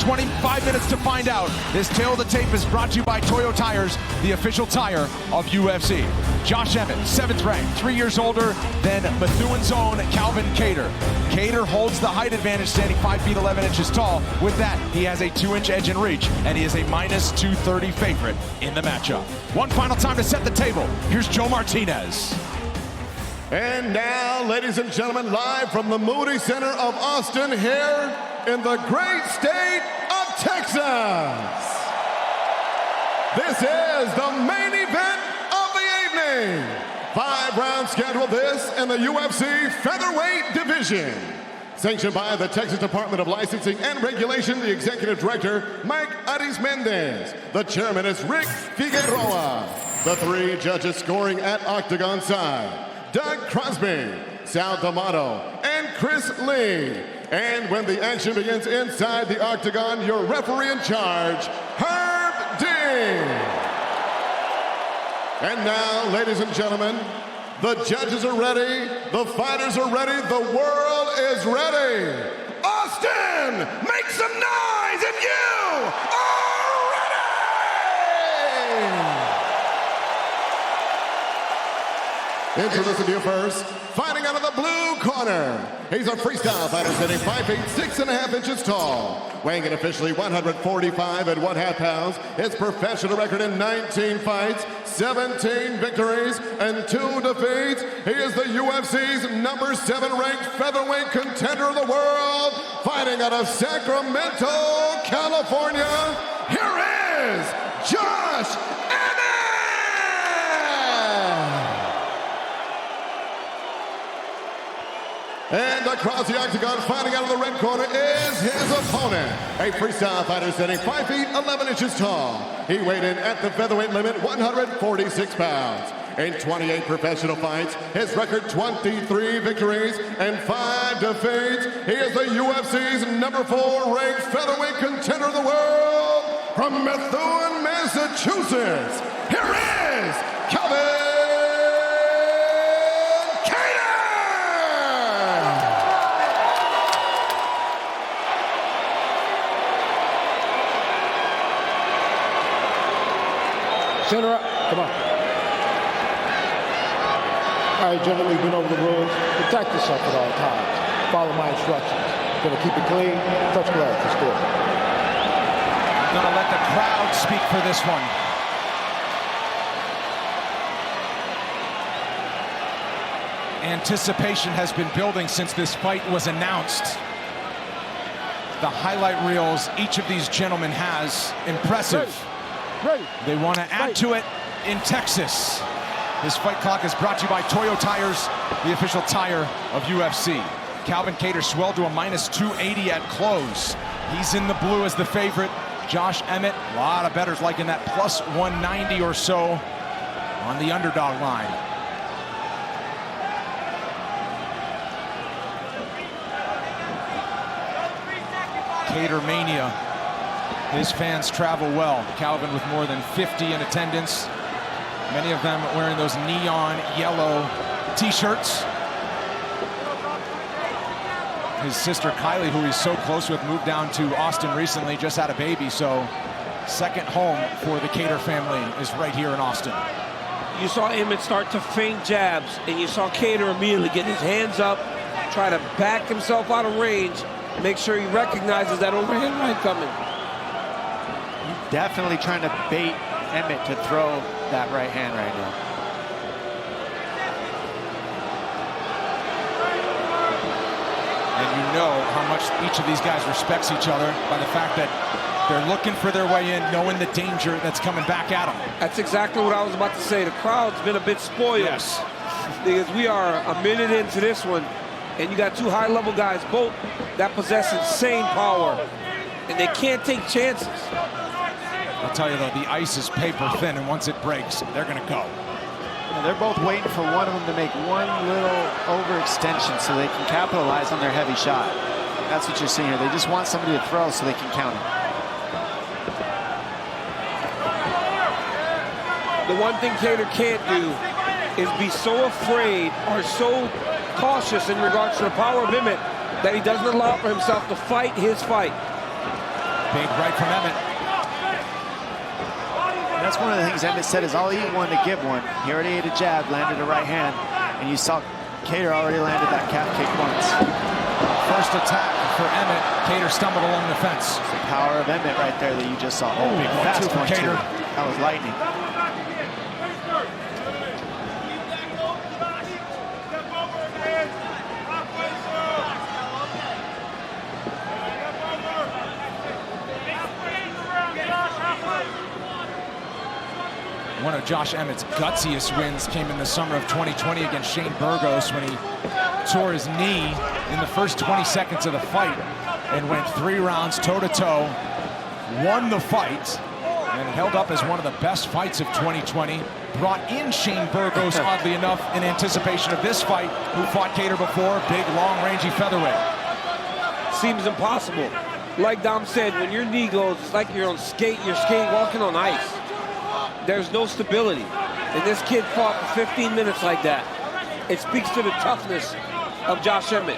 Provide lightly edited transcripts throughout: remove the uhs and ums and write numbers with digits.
25 minutes to find out. This Tale of the Tape is brought to you by Toyo Tires, the official tire of UFC. Josh Emmett, 7th ranked, 3 years older than Methuen's own Calvin Kattar. Kattar holds the height advantage, standing 5 feet 11 inches tall. With that, he has a 2-inch edge in reach, and he is a minus 230 favorite in the matchup. One final time to set the table. Here's Joe Martinez. And now, ladies and gentlemen, live from the Moody Center of Austin here in the great state of Texas. This is the main event of the evening. 5 rounds scheduled, this in the UFC featherweight division. Sanctioned by the Texas Department of Licensing and Regulation, the Executive Director, Mike Ariz-Mendez. The Chairman is Rick Figueroa. The 3 judges scoring at octagon side: Doug Crosby, Sal D'Amato, and Chris Lee. And when the action begins inside the octagon, your referee in charge, Herb Dean. And now, ladies and gentlemen, the judges are ready, the fighters are ready, the world is ready. Austin, make some noise if you are ready! Introducing you first, fighting out of the blue corner. He's a freestyle fighter sitting 5 feet 6.5 inches tall, weighing in officially 145 and 1/2 pounds. His professional record in 19 fights, 17 victories, and 2 defeats. He is the UFC's number 7 ranked featherweight contender of the world, fighting out of Sacramento, California. Here is Josh Emmett! And across the octagon, fighting out of the red corner, is his opponent. A freestyle fighter sitting 5 feet 11 inches tall. He weighed in at the featherweight limit, 146 pounds. In 28 professional fights, his record 23 victories and 5 defeats. He is the UFC's number 4 ranked featherweight contender of the world. From Methuen, Massachusetts, here is Calvin. Center up. Come on. All right, gentlemen, we've been over the rules. Protect yourself at all times. Follow my instructions. Gonna keep it clean. Touch gloves. Let's do it. I'm gonna let the crowd speak for this one. Anticipation has been building since this fight was announced. The highlight reels each of these gentlemen has, impressive. Ready. They want to add to it in Texas. This fight clock is brought to you by Toyo Tires, the official tire of UFC. Calvin Kattar swelled to a minus 280 at close. He's in the blue as the favorite. Josh Emmett, a lot of bettors liking that plus 190 or so on the underdog line. Kattar mania. His fans travel well. Calvin with more than 50 in attendance. Many of them wearing those neon yellow t-shirts. His sister Kylie, who he's so close with, moved down to Austin recently, just had a baby, so second home for the Kattar family is right here in Austin. You saw Emmet start to feint jabs, and you saw Kattar immediately get his hands up, try to back himself out of range, make sure he recognizes that overhand right coming. Definitely trying to bait Emmet to throw that right hand right now. And you know how much each of these guys respects each other by the fact that they're looking for their way in, knowing the danger that's coming back at them. That's exactly what I was about to say. The crowd's been a bit spoiled. Yes. Because we are a minute into this one, and you got 2 high-level guys, both that possess insane power, and they can't take chances. I'll tell you though, the ice is paper thin, and once it breaks, they're gonna go. They're both waiting for one of them to make one little overextension so they can capitalize on their heavy shot. That's what you're seeing here. They just want somebody to throw so they can counter. The one thing Kattar can't do is be so afraid or so cautious in regards to the power of Emmet that he doesn't allow for himself to fight his fight. Big right from Emmet. And that's one of the things Emmet said is, I'll eat one to give one. He already ate a jab, landed a right hand, and you saw Kattar already landed that calf kick once. First attack for Emmet. Kattar stumbled along the fence. It's the power of Emmet right there that you just saw. Oh, big fast one, too. That was lightning. One of Josh Emmett's gutsiest wins came in the summer of 2020 against Shane Burgos when he tore his knee in the first 20 seconds of the fight and went 3 rounds toe-to-toe, won the fight, and held up as one of the best fights of 2020. Brought in Shane Burgos, oddly enough, in anticipation of this fight, who fought Kattar before, big, long, rangy featherweight. Seems impossible. Like Dom said, when your knee goes, it's like you're skating walking on ice. There's no stability. And this kid fought for 15 minutes like that. It speaks to the toughness of Josh Emmett.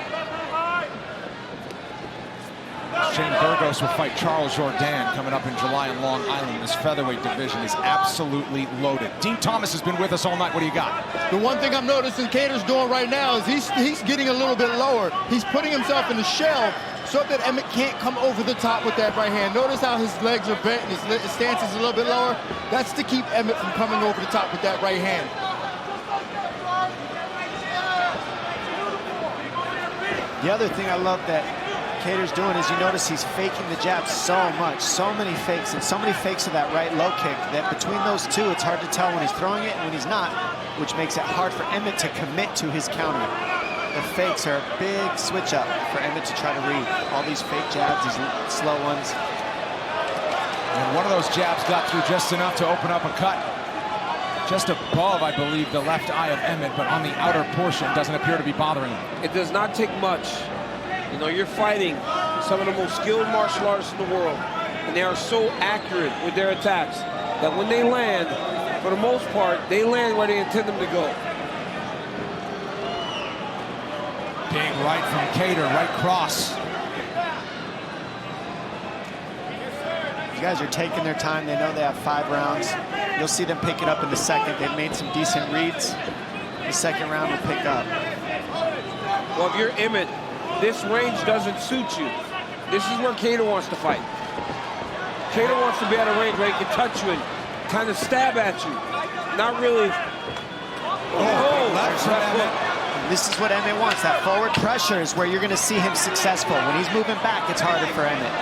Shane Burgos will fight Charles Jourdain coming up in July in Long Island. This featherweight division is absolutely loaded. Dean Thomas has been with us all night. What do you got? The one thing I'm noticing Kattar's doing right now is he's getting a little bit lower. He's putting himself in the shell so that Emmet can't come over the top with that right hand. Notice how his legs are bent and his stance is a little bit lower. That's to keep Emmet from coming over the top with that right hand. The other thing I love that Kattar's doing is you notice he's faking the jab so much, so many fakes, and so many fakes of that right low kick that between those two, it's hard to tell when he's throwing it and when he's not, which makes it hard for Emmet to commit to his counter. The fakes are a big switch up for Emmet to try to read. All these fake jabs, these slow ones. And one of those jabs got through just enough to open up a cut just above, I believe, the left eye of Emmet, but on the outer portion doesn't appear to be bothering him. It does not take much. You know, you're fighting some of the most skilled martial artists in the world, and they are so accurate with their attacks that when they land, for the most part, they land where they intend them to go. Big right from Kattar, right cross. You guys are taking their time. They know they have 5 rounds. You'll see them pick it up in the second. They've made some decent reads. The second round will pick up. Well, if you're Emmet, this range doesn't suit you. This is where Kattar wants to fight. Kattar wants to be at a range where he can touch you and kind of stab at you. Not really. Left from Emmet. This is what Emmet wants. That forward pressure is where you're going to see him successful. When he's moving back, it's harder for Emmet.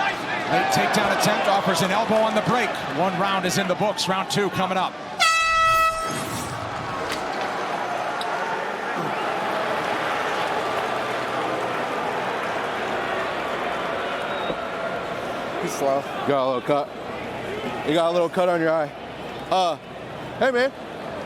Late takedown attempt, offers an elbow on the break. 1 round is in the books. Round 2 coming up. He's slow. You got a little cut. You got a little cut on your eye. Hey man,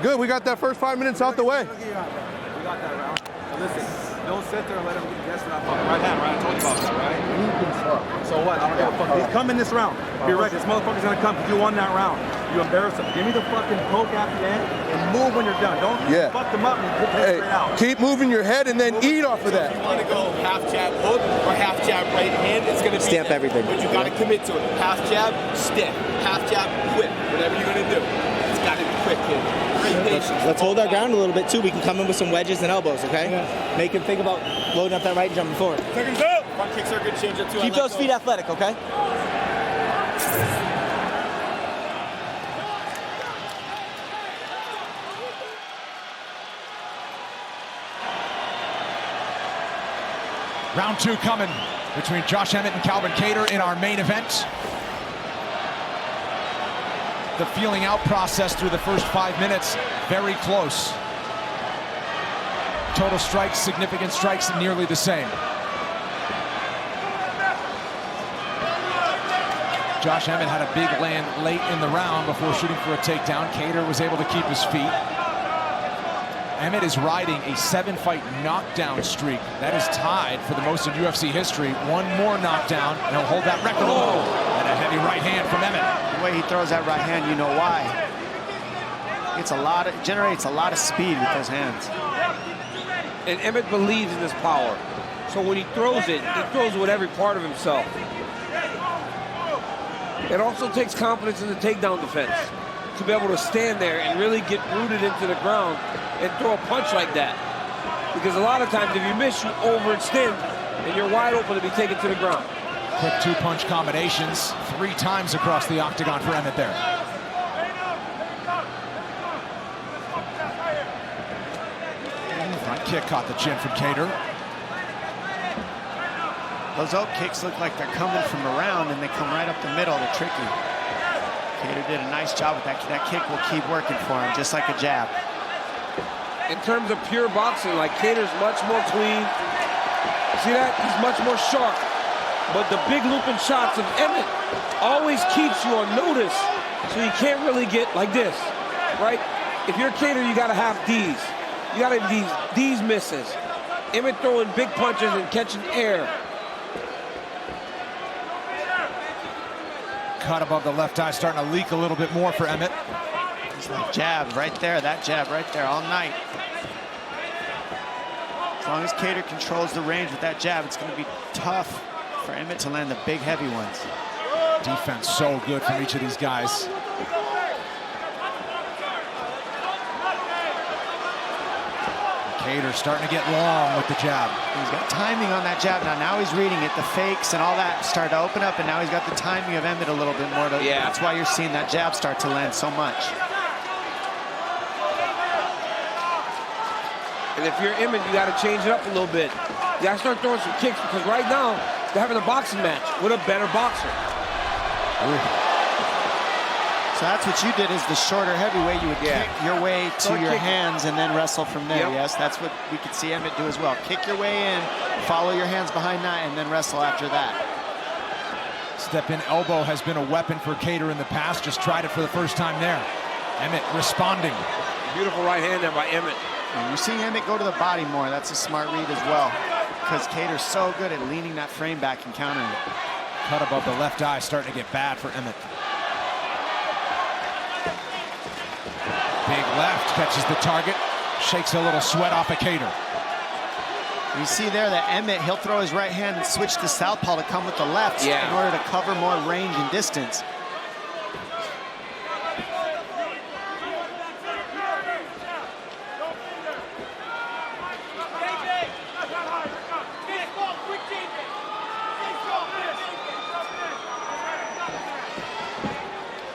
good. We got that first 5 minutes out the way. We got that round. Now listen, don't sit there and let him guess what I fucking right hand, right? I told you about that, right? So what? I don't give a fuck. He's coming this round. Be ready. This motherfucker's gonna come because you won that round. You embarrass him. Give me the fucking poke at the end and move when you're done. Don't fuck them up and put him straight out. Keep moving your head and then eat off of that. If you want to go half jab hook or half jab right hand, it's going to be Stamp everything. But you got to commit to it. Half jab, stiff. Half jab, quick. Whatever you're going to do. It's got to be quick, kid. Great patience. Let's hold our ground a little bit, too. We can come in with some wedges and elbows, okay? Yeah. Make him think about loading up that right and jumping forward. Seconds up. Front kicks are good. Change it too. Keep those feet athletic, okay? Round 2 coming between Josh Emmett and Calvin Kattar in our main event. The feeling out process through the first 5 minutes, very close. Total strikes, significant strikes, nearly the same. Josh Emmett had a big land late in the round before shooting for a takedown. Kattar was able to keep his feet. Emmet is riding a 7-fight knockdown streak. That is tied for the most in UFC history. 1 more knockdown, and he'll hold that record alone. And a heavy right hand from Emmet. The way he throws that right hand, you know why. It generates a lot of speed with those hands. And Emmet believes in his power. So when he throws it, he throws with every part of himself. It also takes confidence in the takedown defense to be able to stand there and really get rooted into the ground and throw a punch like that. Because a lot of times if you miss, you overextend and you're wide open to be taken to the ground. Quick two-punch combinations 3 times across the octagon for Emmet there. Front kick caught the chin from Cater. Those oak kicks look like they're coming from around and they come right up the middle. They're tricky. Cater did a nice job with that. That kick will keep working for him, just like a jab. In terms of pure boxing, like Cater's much more clean. See that? He's much more sharp. But the big looping shots of Emmet always keeps you on notice, so you can't really get like this, right? If you're Cater, you gotta have these. You gotta have these misses. Emmet throwing big punches and catching air. Cut above the left eye, starting to leak a little bit more for Emmet. It's like jab right there, that jab right there all night. As long as Cater controls the range with that jab, it's gonna be tough for Emmet to land the big, heavy ones. Defense so good from each of these guys. Cater starting to get long with the jab. He's got timing on that jab now. Now he's reading it. The fakes and all that started to open up, and now he's got the timing of Emmet a little bit more. Yeah. That's why you're seeing that jab start to land so much. And if you're Emmet, you got to change it up a little bit. You got to start throwing some kicks because right now they're having a boxing match with a better boxer. So that's what you did, is the shorter heavyweight. You would kick your way to your hands and then wrestle from there. Yes, that's what we could see Emmet do as well. Kick your way in, follow your hands behind that, and then wrestle after that. Step-in elbow has been a weapon for Cater in the past. Just tried it for the first time there. Emmet responding. Beautiful right hand there by Emmet. And you're seeing Emmet go to the body more. That's a smart read as well, because Cater's so good at leaning that frame back and countering it. Cut above the left eye, starting to get bad for Emmet. Big left, catches the target, shakes a little sweat off of Cater. You see there that Emmet, he'll throw his right hand and switch to southpaw to come with the left in order to cover more range and distance.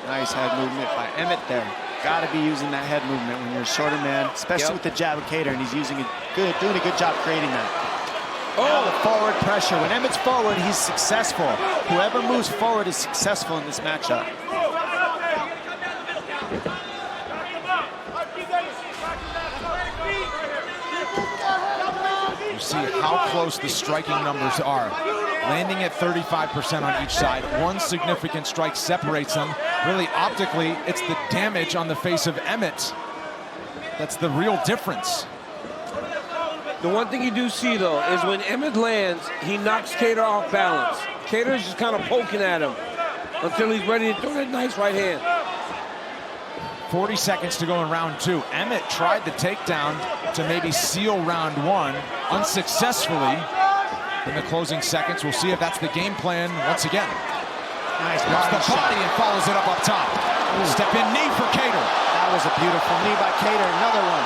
Nice head movement by Emmet there. Got to be using that head movement when you're a shorter man, especially with the jab of Cater, and he's using it good, doing a good job creating that. Now the forward pressure. When Emmet's forward, he's successful. Whoever moves forward is successful in this matchup. You see how close the striking numbers are. Landing at 35% on each side. One significant strike separates them. Really, optically, it's the damage on the face of Emmet that's the real difference. The one thing you do see, though, is when Emmet lands, he knocks Cater off balance. Cater's just kind of poking at him until he's ready to throw that nice right hand. 40 seconds to go in round 2. Emmet tried the takedown to maybe seal round 1 unsuccessfully. In the closing seconds, we'll see if that's the game plan once again. Nice Drops the body and follows it up top. Step in knee for Cater. That was a beautiful knee by Cater. Another one.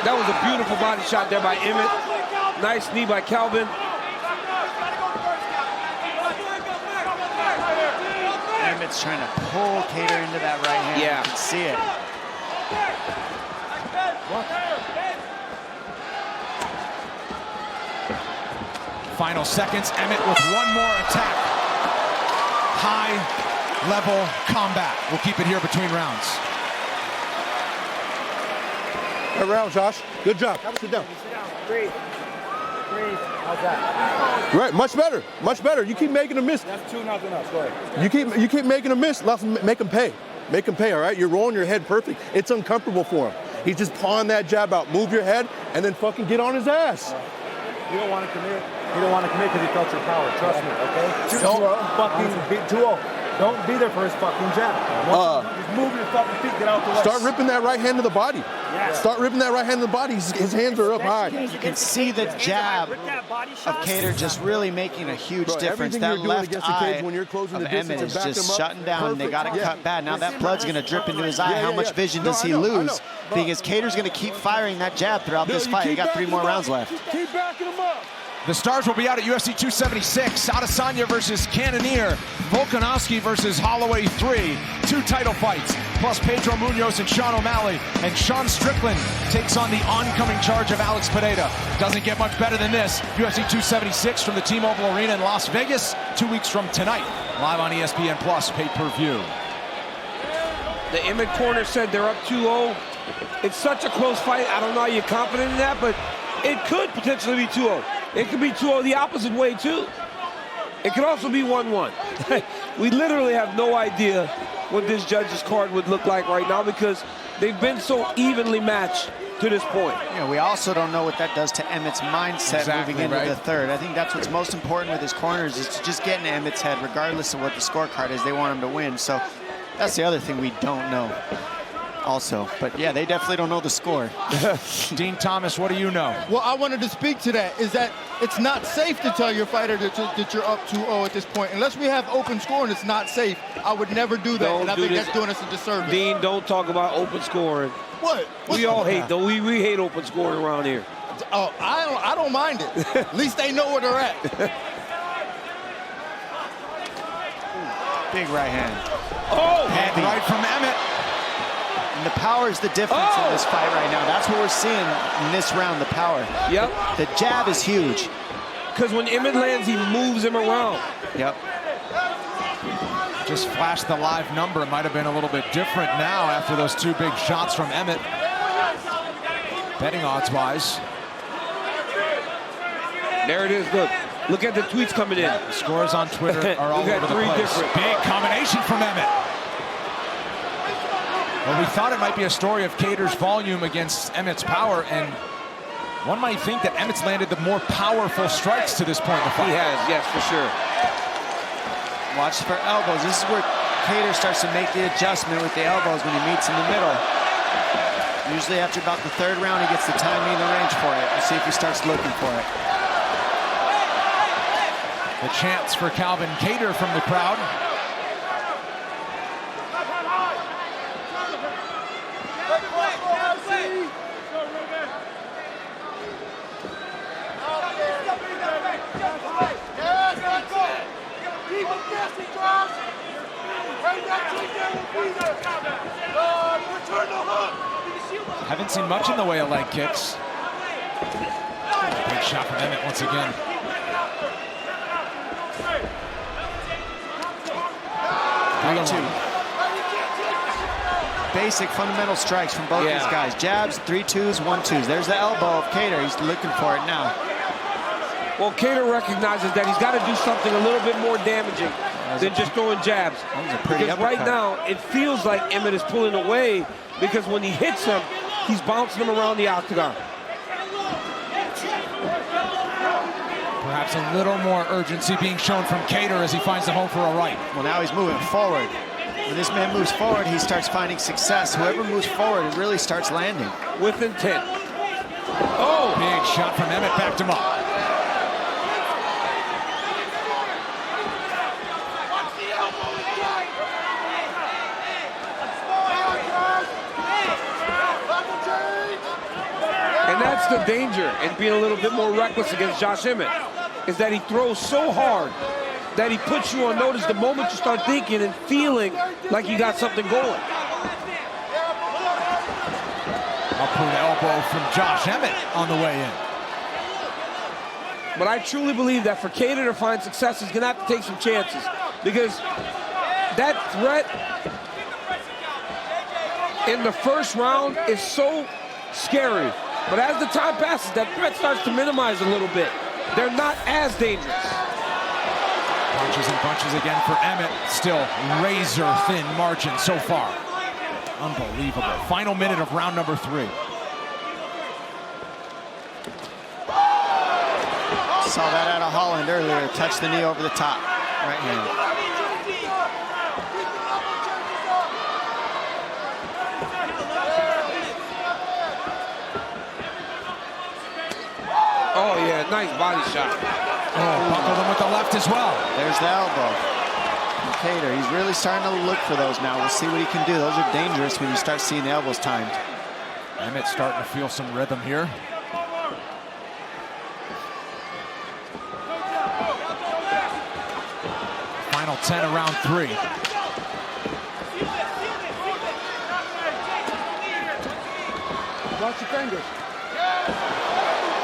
That was a beautiful body shot there by Emmet. Nice knee by Calvin. Emmet's trying to pull Cater into that right hand. Yeah. You can see it. Final seconds, Emmet with one more attack. High-level combat. We'll keep it here between rounds. Good round, Josh. Good job. Sit down. Breathe. How's that? Right, much better. Much better. You keep making them miss. That's 2-0 us. Go ahead. You keep making them miss. Let's make them pay. Make them pay, all right? You're rolling your head perfect. It's uncomfortable for him. He's just pawing that jab out. Move your head and then fucking get on his ass. You don't want to commit. You don't want to commit because he felt your power. Trust me, okay? Don't fucking be too old. Don't be there for his fucking jab. Just move your fucking feet. Get out the way. Start ripping that right hand to the body. Start ripping that right hand in the body. His hands are up high. You can see the jab of Kattar just really making a huge difference. That left eye of Emmet is just shutting down. They got it cut bad. Now that blood's going to drip into his eye. How much vision does he lose? Because Kattar's going to keep firing that jab throughout this fight. He got 3 more rounds left. Keep backing him up. The stars will be out at UFC 276. Adesanya versus Cannonier. Volkanovski versus Holloway 3. 2 title fights. Plus Pedro Munoz and Sean O'Malley. And Sean Strickland takes on the oncoming charge of Alex Pineda. Doesn't get much better than this. UFC 276 from the T-Mobile Arena in Las Vegas. 2 weeks from tonight. Live on ESPN Plus pay-per-view. The Emmet corner said they're up 2-0. It's such a close fight. I don't know how you're confident in that, but it could potentially be 2-0. It could be 2-0 the opposite way, too. It could also be 1-1. We literally have no idea what this judge's card would look like right now because they've been so evenly matched to this point. Yeah, we also don't know what that does to Emmett's mindset moving into the third. I think that's what's most important with his corners is to just get in Emmett's head, regardless of what the scorecard is. They want him to win. So that's the other thing we don't know also. But yeah, they definitely don't know the score. Dean Thomas, what do you know? Well, I wanted to speak to that, is that it's not safe to tell your fighter that you're up 2-0 at this point. Unless we have open scoring, it's not safe. I would never do that, and I think that's doing us a disservice. Dean, don't talk about open scoring. What? We all hate, though. We hate open scoring around here. Oh, I don't mind it. At least they know where they're at. Big right hand. Oh! Heavy. Right from Emmet. And the power is the difference in this fight right now. That's what we're seeing in this round, the power. Yep. The jab is huge. Because when Emmet lands, he moves him around. Yep. Just flashed the live number. It might have been a little bit different now after those 2 big shots from Emmet. Betting odds-wise. There it is, look. Look at the tweets coming in. The scores on Twitter are all over the place. Different. Big combination from Emmet. Well, we thought it might be a story of Kattar's volume against Emmett's power, and one might think that Emmett's landed the more powerful strikes to this point in the fight. He has, yes, for sure. Watch for elbows. This is where Kattar starts to make the adjustment with the elbows when he meets in the middle. Usually after about the 3rd round, he gets the timing and the range for it. We'll see if he starts looking for it. The chants for Calvin Kattar from the crowd. Haven't seen much in the way of leg kicks. Big shot from Emmet once again. Basic fundamental strikes from both these guys. Jabs, 3-2s, 1-2s. There's the elbow of Kattar. He's looking for it now. Well, Kattar recognizes that he's got to do something a little bit more damaging than just throwing jabs. Because right now, it feels like Emmet is pulling away because when he hits him, he's bouncing him around the octagon. Perhaps a little more urgency being shown from Kattar as he finds the home for a right. Well, now he's moving forward. When this man moves forward, he starts finding success. Whoever moves forward, it really starts landing. With intent. Oh! Big shot from Emmet, backed him up. And that's the danger in being a little bit more reckless against Josh Emmett, is that he throws so hard that he puts you on notice the moment you start thinking and feeling like you got something going. Upward elbow from Josh Emmett on the way in. But I truly believe that for Kattar to find success, he's gonna have to take some chances, because that threat in the first round is so scary. But as the time passes, that threat starts to minimize a little bit. They're not as dangerous. Punches and bunches again for Emmet. Still razor-thin margin so far. Unbelievable. Final minute of round number 3. Saw that out of Holland earlier. Touched the knee over the top. Right hand. Oh, yeah, nice body shot. Oh, buckled him with the left as well. There's the elbow. Kattar, he's really starting to look for those now. We'll see what he can do. Those are dangerous when you start seeing the elbows timed. Emmet starting to feel some rhythm here. Final 10 of round 3. Watch your fingers.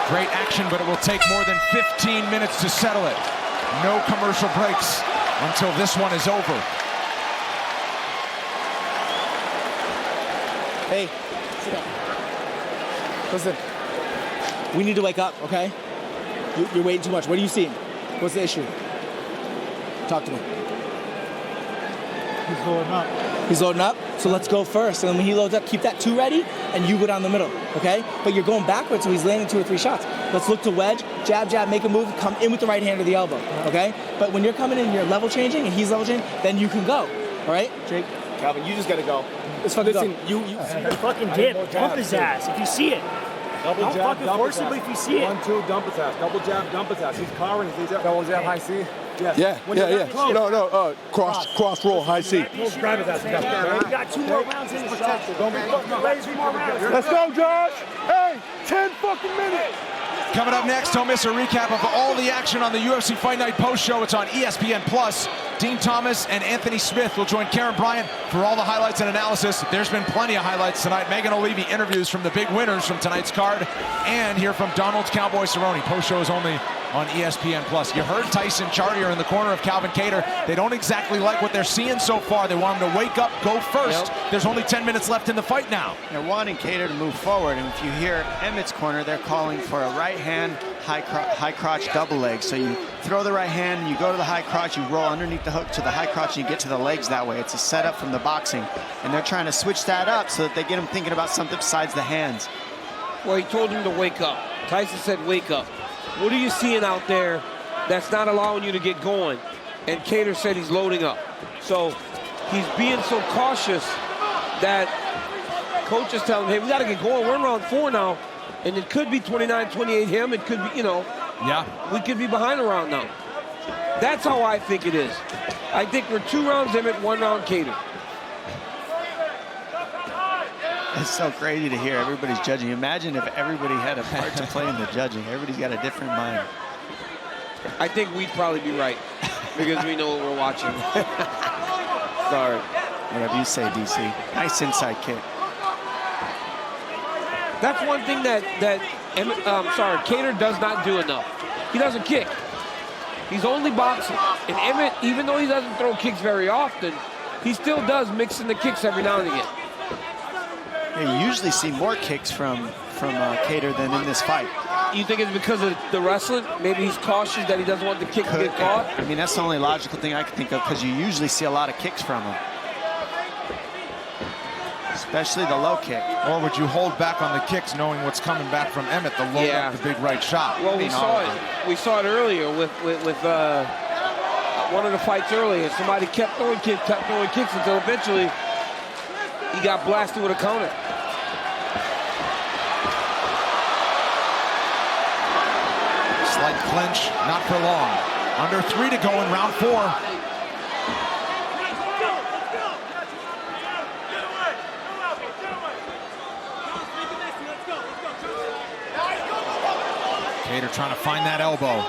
Great action, but it will take more than 15 minutes to settle it. No commercial breaks until this one is over. Hey, sit down. Listen, we need to wake up, okay? You're waiting too much. What are you seeing? What's the issue? Talk to me. He's loading up. He's loading up, so let's go first. And then when he loads up, keep that 2 ready, and you go down the middle, okay? But you're going backwards, so he's landing 2 or 3 shots. Let's look to wedge, jab, jab, make a move, come in with the right hand or the elbow, okay? But when you're coming in, you're level changing, and he's level changing, then you can go, all right? Jake? Calvin, you just gotta go. Let's fucking Listen, go. you fucking dip, dump his ass if you see it. Double Don't jab, fucking dump force his him, ass. but if you see it. 1-2, dump his ass. Double jab, dump his ass. He's cowering. He's double jab, high C. Yes. Yeah. No, cross roll, high C. Grab his ass. You got 2 more rounds in the shot. Don't be fucking ready for more rounds. Let's go, Josh. Hey, 10 fucking minutes. Coming up next, don't miss a recap of all the action on the UFC Fight Night post show. It's on ESPN+. Dean Thomas and Anthony Smith will join Karen Bryant for all the highlights and analysis. There's been plenty of highlights tonight. Megan O'Leary interviews from the big winners from tonight's card, and hear from Donald's Cowboy Cerrone. Post show is only on ESPN+. You heard Tyson Chartier in the corner of Calvin Kattar. They don't exactly like what they're seeing so far. They want him to wake up, go first. Yep. There's only 10 minutes left in the fight now. They're wanting Kattar to move forward, and if you hear Emmett's corner, they're calling for a right hand, high crotch double leg. So you throw the right hand, you go to the high crotch, you roll underneath the hook to the high crotch, and you get to the legs that way. It's a setup from the boxing, and they're trying to switch that up so that they get him thinking about something besides the hands. Well, he told him to wake up. Tyson said wake up. What are you seeing out there that's not allowing you to get going? And Kattar said he's loading up. So he's being so cautious that coach is telling him, hey, we got to get going. We're in round 4 now. And it could be 29-28 him. It could be, you know. Yeah. We could be behind a round now. That's how I think it is. I think we're 2 rounds Emmet, 1 round Kattar. It's so crazy to hear everybody's judging. Imagine if everybody had a part to play in the judging. Everybody's got a different mind. I think we'd probably be right because we know what we're watching. Sorry. Whatever you say, DC. Nice inside kick. That's one thing that Kattar does not do enough. He doesn't kick. He's only boxing. And Emmet, even though he doesn't throw kicks very often, he still does mix in the kicks every now and again. Yeah, you usually see more kicks from Kattar than in this fight. You think it's because of the wrestling? Maybe he's cautious that he doesn't want the kick to get caught? I mean, that's the only logical thing I can think of, because you usually see a lot of kicks from him. Especially the low kick. Or would you hold back on the kicks knowing what's coming back from Emmet, the load up, the big right shot? Well, we saw it. We saw it earlier with one of the fights earlier. Somebody kept throwing kicks until eventually he got blasted with a counter. Slight clinch, not for long. Under 3 to go in round 4. Kattar trying to find that elbow.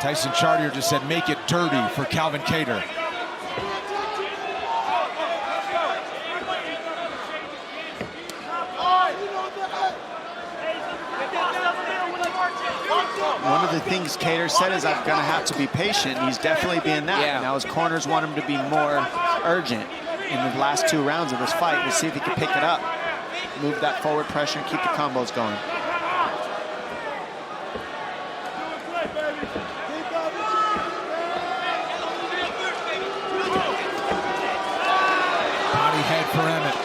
Tyson Chartier just said, make it dirty for Calvin Kattar. One of the things Kattar said is, I'm going to have to be patient. He's definitely being that. Yeah. Now his corners want him to be more urgent in the last 2 rounds of this fight. We'll see if he can pick it up, move that forward pressure, and keep the combos going. Body head for Emmet.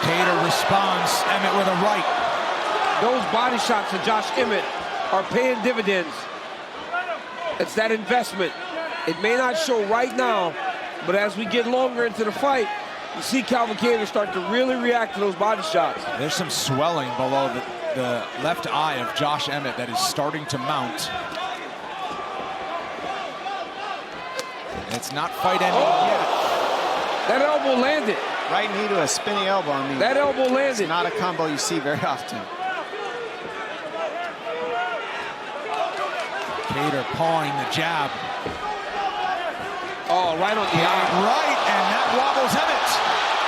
Kattar responds. Emmet with a right. Those body shots of Josh Emmet are paying dividends. It's that investment. It may not show right now, but as we get longer into the fight, You see Calvin Kattar start to really react to those body shots. There's some swelling below the left eye of Josh Emmett that is starting to mount. It's not fight ending yet. That elbow landed. Right knee to a spinning elbow. I mean, that elbow landed. It's not a combo you see very often. Kattar pawing the jab. Oh, right on the eye. Right, and that wobbles Emmett.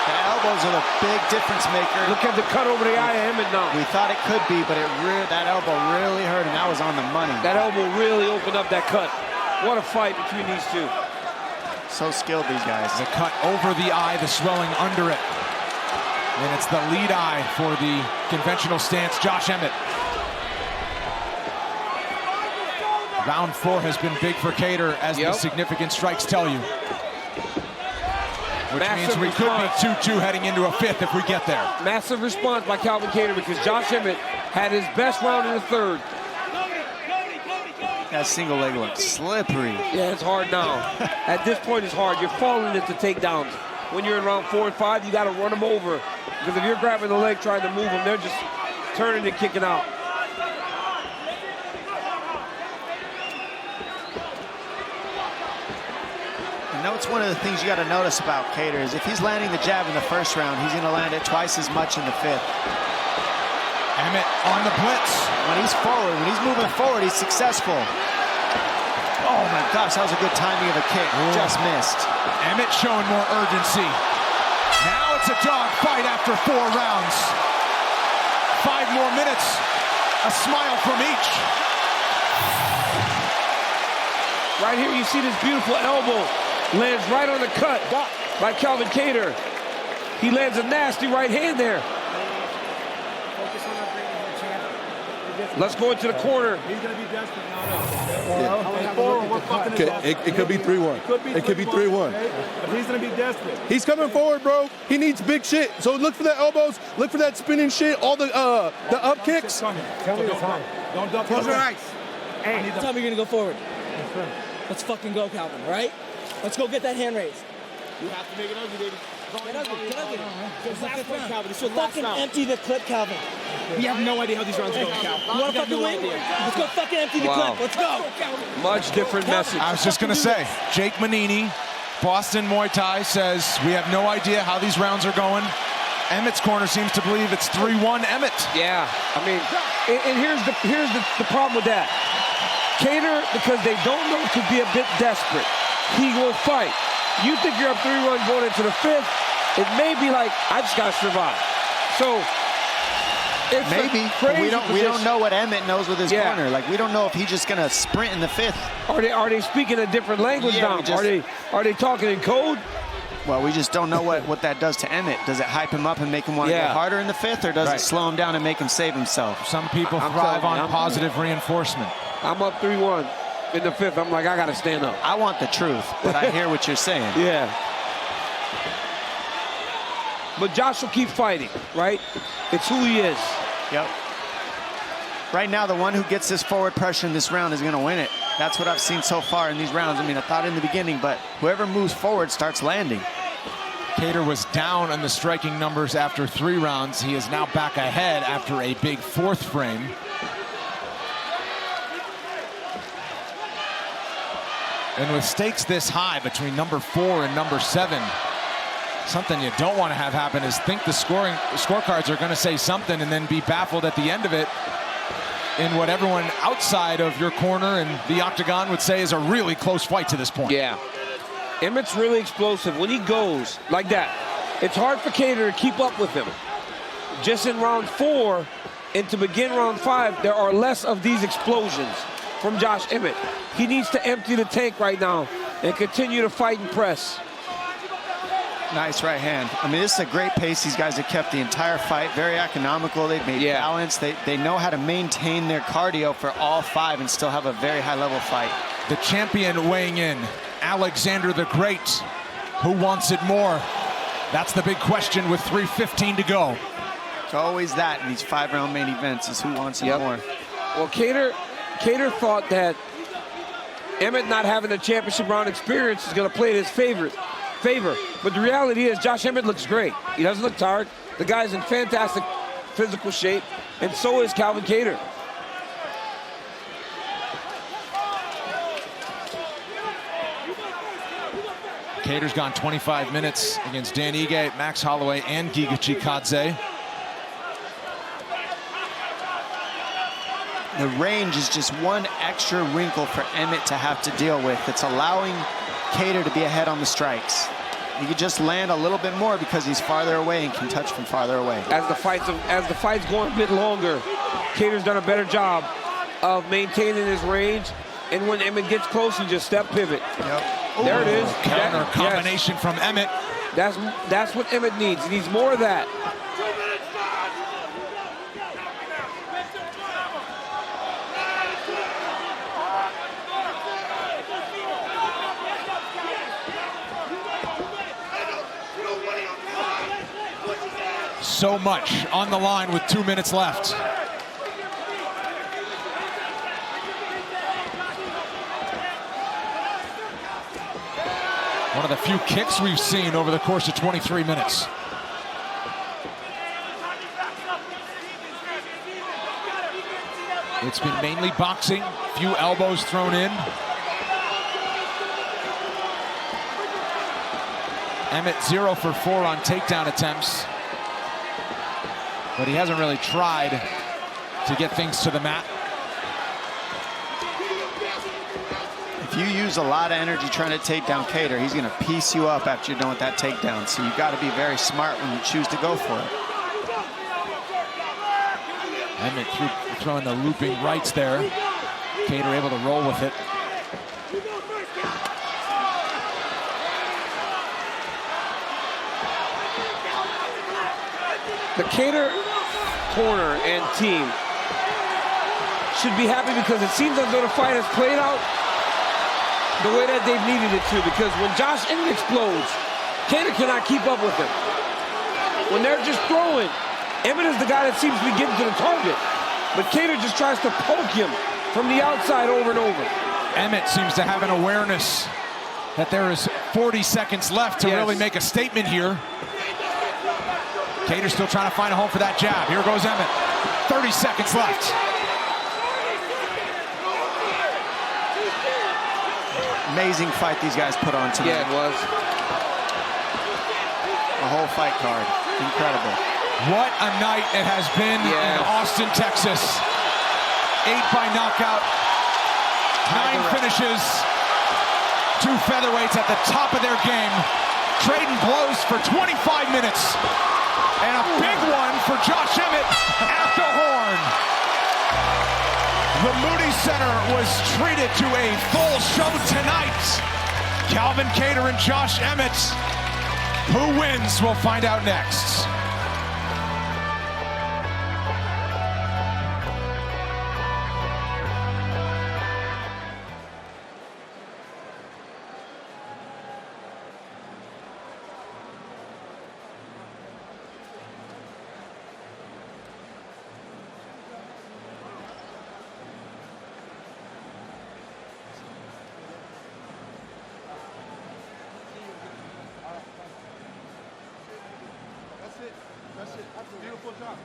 The elbows are the big difference maker. Look at the cut over the eye of Emmett now. We thought it could be, but that elbow really hurt, and that was on the money. That elbow really opened up that cut. What a fight between these two. So skilled, these guys. The cut over the eye, the swelling under it. And it's the lead eye for the conventional stance, Josh Emmett. Round 4 has been big for Kattar, as the significant strikes tell you. Which means we could be 2-2 heading into a 5th if we get there. Massive response by Calvin Kattar because Josh Emmett had his best round in the 3rd. That single leg looks slippery. Yeah, it's hard now. At this point, it's hard. You're falling into takedowns. When you're in round 4 and 5, you got to run them over. Because if you're grabbing the leg trying to move them, they're just turning and kicking out. You know, it's one of the things you got to notice about Kattar is if he's landing the jab in the 1st round, he's going to land it twice as much in the 5th. Emmet on the blitz. When he's moving forward, he's successful. Oh my gosh, that was a good timing of a kick. Just missed. Emmet showing more urgency. Now it's a dog fight after 4 rounds. 5 more minutes. A smile from each. Right here, you see this beautiful elbow. Lands right on the cut by Calvin Kattar. He lands a nasty right hand there. Let's go into the corner. He's going to be desperate now. It could be 3-1. It could be 3-1. But he's going to be desperate. He's coming forward, bro. He needs big shit. So look for the elbows. Look for that spinning shit. All the up kicks. Tell me the time. Don't duck. Close your eyes. Hey, what time are you going to go forward? Let's fucking go, Calvin, all right? Let's go get that hand raised. You have to make it ugly, baby. Get ugly. Calvin. So fucking empty the clip, Calvin. We have no idea how these rounds are going, Cal. You want to fucking win? Let's go fucking empty the clip. Let's go. Much different message. I was just going to say, Jake Manini, Boston Muay Thai, says we have no idea how these rounds are going. Emmett's corner seems to believe it's 3-1 Emmet. Yeah, I mean, and here's the problem with that. Kattar, because they don't know, could be a bit desperate. He will fight. You think you're up 3-1 going into the 5th, it may be like, I just got to survive. So, it's maybe. We don't know what Emmet knows with his corner. Like, we don't know if he's just going to sprint in the 5th. Are they speaking a different language now? Are they talking in code? Well, we just don't know what that does to Emmet. Does it hype him up and make him want to go harder in the 5th, or does it slow him down and make him save himself? Some people thrive on positive reinforcement. I'm up 3-1 in the 5th. I'm like, I got to stand up. I want the truth, but I hear what you're saying. Yeah. But Josh will keep fighting, right? It's who he is. Yep. Right now, the one who gets this forward pressure in this round is going to win it. That's what I've seen so far in these rounds. I mean, I thought in the beginning, but whoever moves forward starts landing. Kattar was down on the striking numbers after 3 rounds. He is now back ahead after a big 4th frame. And with stakes this high between number 4 and number 7, something you don't want to have happen is think the scorecards are going to say something and then be baffled at the end of it in what everyone outside of your corner and the octagon would say is a really close fight to this point. Yeah. Emmett's really explosive. When he goes like that, it's hard for Kattar to keep up with him. Just in round 4 and to begin round 5, there are less of these explosions from Josh Emmett. He needs to empty the tank right now and continue to fight and press. Nice right hand. I mean, this is a great pace these guys have kept the entire fight. Very economical. They've made balance. They know how to maintain their cardio for all 5 and still have a very high-level fight. The champion weighing in, Alexander the Great. Who wants it more? That's the big question with 3:15 to go. It's always that in these 5-round main events is who wants it more. Well, Kattar thought that Emmet not having the championship round experience is going to play in his favor. favor. But the reality is Josh Emmett looks great. He doesn't look tired. The guy's in fantastic physical shape, and so is Calvin Kattar. Kattar's gone 25 minutes against Dan Ige, Max Holloway, and Giga Chikadze. The range is just one extra wrinkle for Emmet to have to deal with. It's allowing Kattar to be ahead on the strikes. He could just land a little bit more because he's farther away and can touch from farther away. As the fight's going a bit longer, Kattar's done a better job of maintaining his range. And when Emmet gets close, he just step pivot. Yep. There it is. Counter combination from Emmet. That's what Emmet needs. He needs more of that. So much on the line with 2 minutes left. One of the few kicks we've seen over the course of 23 minutes. It's been mainly boxing, few elbows thrown in. Emmet 0 for 4 on takedown attempts, but he hasn't really tried to get things to the mat. If you use a lot of energy trying to take down Kattar, he's going to piece you up after you're done with that takedown. So you've got to be very smart when you choose to go for it. Emmet throwing the looping rights there. Kattar able to roll with it. The Kattar corner and team should be happy because it seems as though the fight has played out the way that they've needed it to, because when Josh Emmett explodes, Kattar cannot keep up with him. When they're just throwing, Emmet is the guy that seems to be getting to the target, but Kattar just tries to poke him from the outside over and over. Emmet seems to have an awareness that there is 40 seconds left to really make a statement here. Kattar's still trying to find a home for that jab. Here goes Emmet. 30 seconds left. Amazing fight these guys put on tonight. Yeah, it was. A whole fight card. Incredible. What a night it has been in Austin, Texas. 8 by knockout. 9 finishes. 2 featherweights at the top of their game. Trading blows for 25 minutes. And a big one for Josh Emmett at the horn. The Moody Center was treated to a full show tonight. Calvin Kattar and Josh Emmett. Who wins? We'll find out next. That's it. Beautiful job.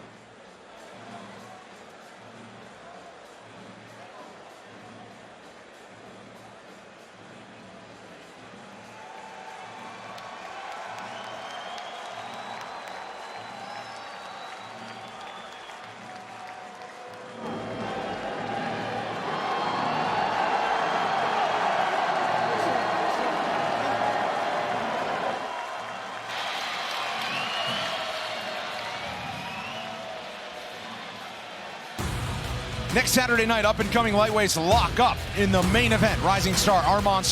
Next Saturday night, up-and-coming lightweights lock up in the main event. Rising star Arman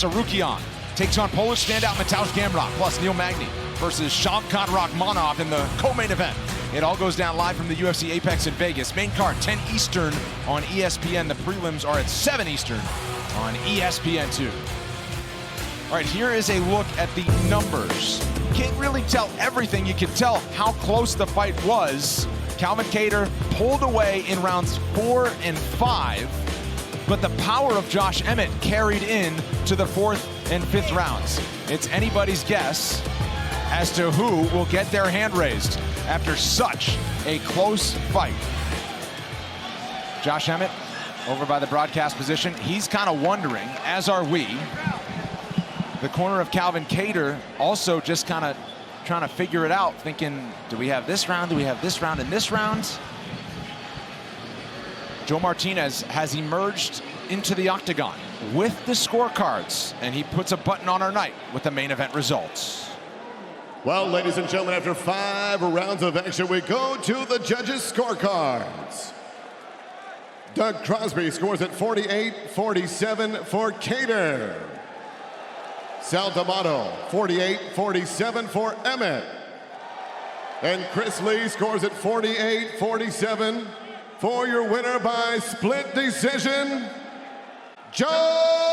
takes on Polish standout Mateusz Gamrot, plus Neil Magny versus Shavkat Rakhmonov in the co-main event. It all goes down live from the UFC Apex in Vegas. Main card, 10 Eastern on ESPN. The prelims are at 7 Eastern on ESPN2. All right, here is a look at the numbers. Can't really tell everything. You can tell how close the fight was. Calvin Kattar pulled away in rounds 4 and 5, but the power of Josh Emmett carried in to the 4th and 5th rounds. It's anybody's guess as to who will get their hand raised after such a close fight. Josh Emmett over by the broadcast position. He's kind of wondering, as are we. The corner of Calvin Kattar also just kind of trying to figure it out, thinking, do we have this round? Do we have this round and this round? Joe Martinez has emerged into the octagon with the scorecards, and he puts a button on our night with the main event results. Well, ladies and gentlemen, after 5 rounds of action, we go to the judges' scorecards. Doug Crosby scores at 48-47 for Kattar. Sal D'Amato, 48-47 for Emmet. And Chris Lee scores at 48-47 for your winner by split decision, Joe